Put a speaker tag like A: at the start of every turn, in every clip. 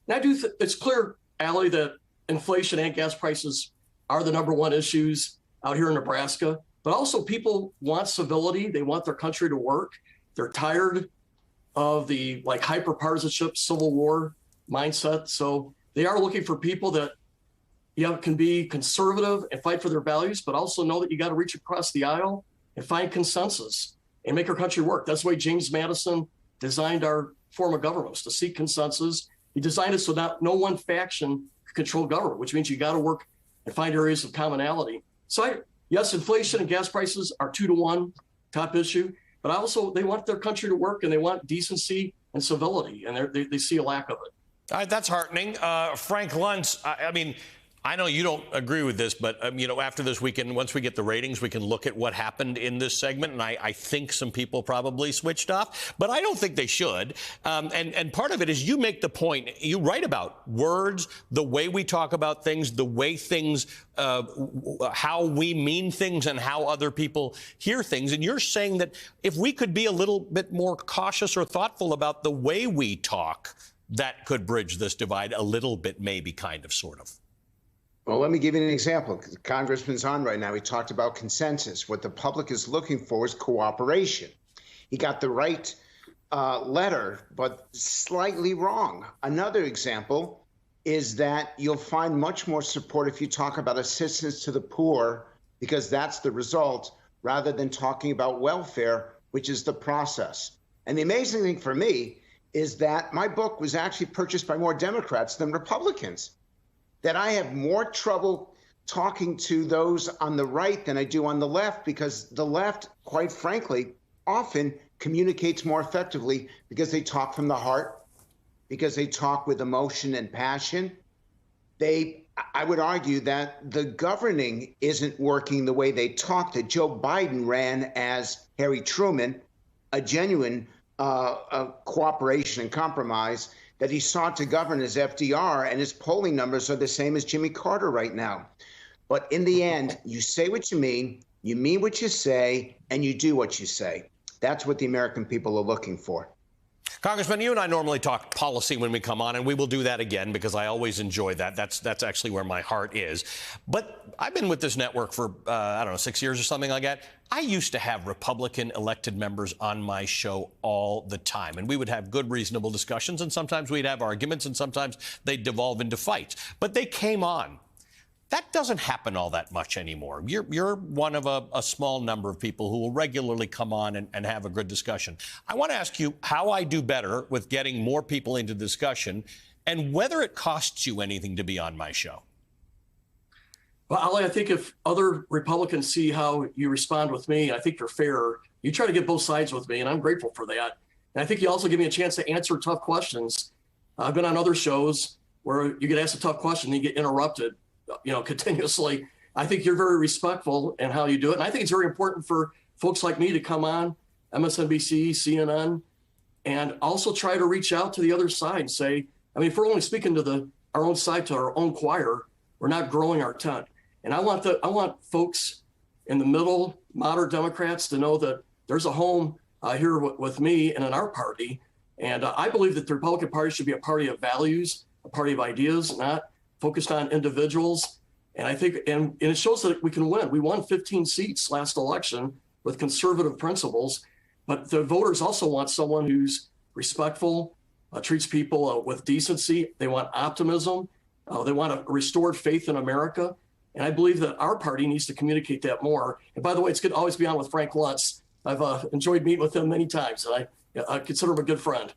A: And it's clear, Allie, that inflation and gas prices are the number one issues out here in Nebraska. But also people want civility. They want their country to work. They're tired of the hyper-partisanship, civil war mindset. So they are looking for people that can be conservative and fight for their values, but also know that you got to reach across the aisle and find consensus and make our country work. That's the way James Madison designed our form of government, was to seek consensus. He designed it so that no one faction could control government, which means you got to work and find areas of commonality. So yes, inflation and gas prices are 2-to-1 top issue, but also they want their country to work and they want decency and civility, and they see a lack of it.
B: All right, that's heartening. Frank Luntz, I mean, I know you don't agree with this, but, after this weekend, once we get the ratings, we can look at what happened in this segment. And I think some people probably switched off, but I don't think they should. And part of it is you make the point, you write about words, the way we talk about things, the way things, how we mean things and how other people hear things. And you're saying that if we could be a little bit more cautious or thoughtful about the way we talk, that could bridge this divide a little bit, maybe, kind of, sort of.
C: Well, let me give you an example. The Congressman's on right now. He talked about consensus. What the public is looking for is cooperation. He got the right letter, but slightly wrong. Another example is that you'll find much more support if you talk about assistance to the poor, because that's the result, rather than talking about welfare, which is the process. And the amazing thing for me is that my book was actually purchased by more Democrats than Republicans. That I have more trouble talking to those on the right than I do on the left, because the left, quite frankly, often communicates more effectively because they talk from the heart, because they talk with emotion and passion. I would argue that the governing isn't working the way they talk, that Joe Biden ran as Harry Truman, a genuine cooperation and compromise, that he sought to govern as FDR, and his polling numbers are the same as Jimmy Carter right now. But in the end, you say what you mean what you say, and you do what you say. That's what the American people are looking for.
B: Congressman, you and I normally talk policy when we come on, and we will do that again because I always enjoy that. That's actually where my heart is. But I've been with this network for, 6 years or something like that. I used to have Republican elected members on my show all the time, and we would have good, reasonable discussions, and sometimes we'd have arguments, and sometimes they'd devolve into fights. But they came on. That doesn't happen all that much anymore. You're one of a small number of people who will regularly come on and have a good discussion. I want to ask you how I do better with getting more people into discussion and whether it costs you anything to be on my show.
A: Well, Ali, I think if other Republicans see how you respond with me, I think you're fair. You try to get both sides with me, and I'm grateful for that. And I think you also give me a chance to answer tough questions. I've been on other shows where you get asked a tough question and you get interrupted, continuously. I think you're very respectful in how you do it. And I think it's very important for folks like me to come on MSNBC, CNN, and also try to reach out to the other side and say, if we're only speaking to our own side, to our own choir, we're not growing our tent. And I want folks in the middle, moderate Democrats, to know that there's a home here with me and in our party. And I believe that the Republican Party should be a party of values, a party of ideas, not focused on individuals. And I think, and it shows that we can win. We won 15 seats last election with conservative principles, but the voters also want someone who's respectful, treats people with decency. They want optimism. They want a restored faith in America. And I believe that our party needs to communicate that more. And by the way, it's good to always be on with Frank Luntz. I've enjoyed meeting with him many times, and I consider him a good friend.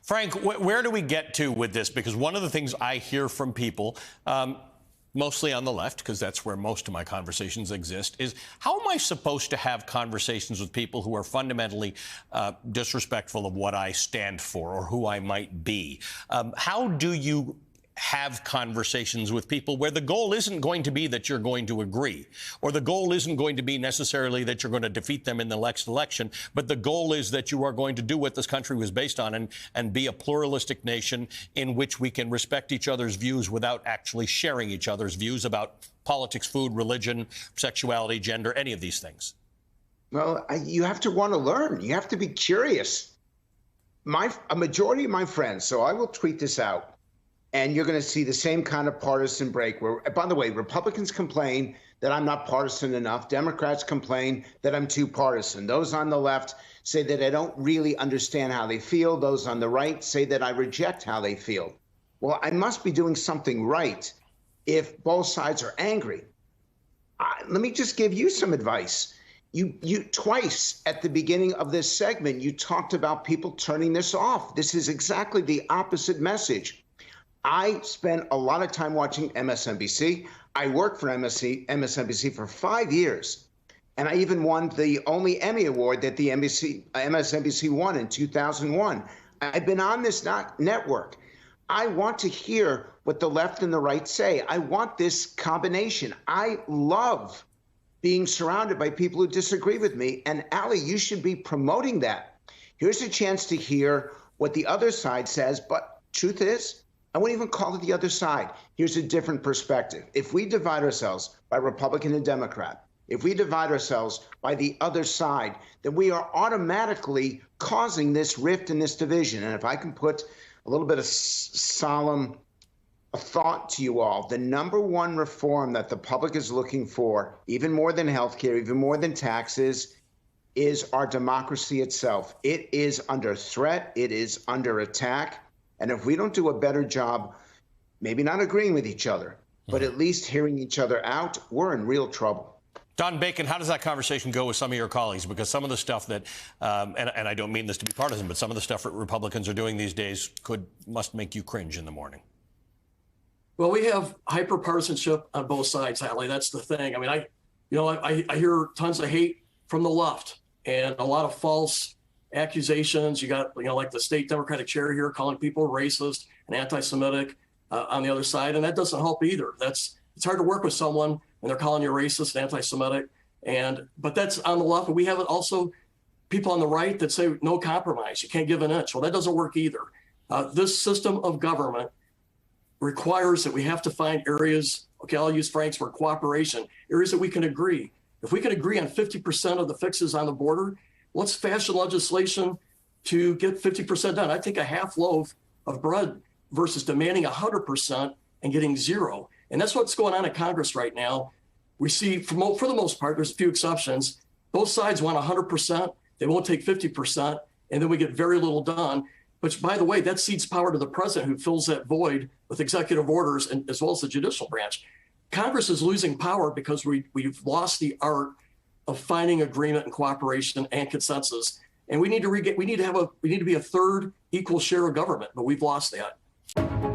B: Frank, where do we get to with this? Because one of the things I hear from people, mostly on the left, because that's where most of my conversations exist, is how am I supposed to have conversations with people who are fundamentally disrespectful of what I stand for or who I might be? How do you have conversations with people where the goal isn't going to be that you're going to agree, or the goal isn't going to be necessarily that you're going to defeat them in the next election, but the goal is that you are going to do what this country was based on and be a pluralistic nation in which we can respect each other's views without actually sharing each other's views about politics, food, religion, sexuality, gender, any of these things?
C: Well, you have to want to learn. You have to be curious. A majority of my friends, so I will tweet this out, and you're going to see the same kind of partisan break where, by the way, Republicans complain that I'm not partisan enough. Democrats complain that I'm too partisan. Those on the left say that I don't really understand how they feel. Those on the right say that I reject how they feel. Well, I must be doing something right if both sides are angry. Let me just give you some advice. You twice at the beginning of this segment, you talked about people turning this off. This is exactly the opposite message. I spent a lot of time watching MSNBC. I worked for MSNBC for 5 years, and I even won the only Emmy Award that the MSNBC won in 2001. I've been on this network. I want to hear what the left and the right say. I want this combination. I love being surrounded by people who disagree with me. And Ali, you should be promoting that. Here's a chance to hear what the other side says. But truth is, I wouldn't even call it the other side. Here's a different perspective. If we divide ourselves by Republican and Democrat, if we divide ourselves by the other side, then we are automatically causing this rift and this division. And if I can put a little bit of solemn thought to you all, the number one reform that the public is looking for, even more than healthcare, even more than taxes, is our democracy itself. It is under threat. It is under attack. And if we don't do a better job, maybe not agreeing with each other, but at least hearing each other out, we're in real trouble.
B: Don Bacon, how does that conversation go with some of your colleagues? Because some of the stuff that, and I don't mean this to be partisan, but some of the stuff that Republicans are doing these days must make you cringe in the morning.
A: Well, we have hyper-partisanship on both sides, Ali. That's the thing. I mean, I hear tons of hate from the left and a lot of false accusations. You got, like the state Democratic chair here calling people racist and anti-Semitic on the other side, and that doesn't help either. It's hard to work with someone when they're calling you racist and anti-Semitic, but that's on the left. But we have also people on the right that say no compromise. You can't give an inch. Well, that doesn't work either. This system of government requires that we have to find areas, okay, I'll use Frank's word, cooperation, areas that we can agree. If we can agree on 50% of the fixes on the border, let's fashion legislation to get 50% done. I think a half loaf of bread versus demanding 100% and getting zero. And that's what's going on in Congress right now. We see, for the most part, there's a few exceptions, both sides want 100%. They won't take 50%, and then we get very little done. Which, by the way, that cedes power to the president, who fills that void with executive orders, and as well as the judicial branch. Congress is losing power because we've lost the art of finding agreement and cooperation and consensus. And we need to be a third equal share of government, but we've lost that.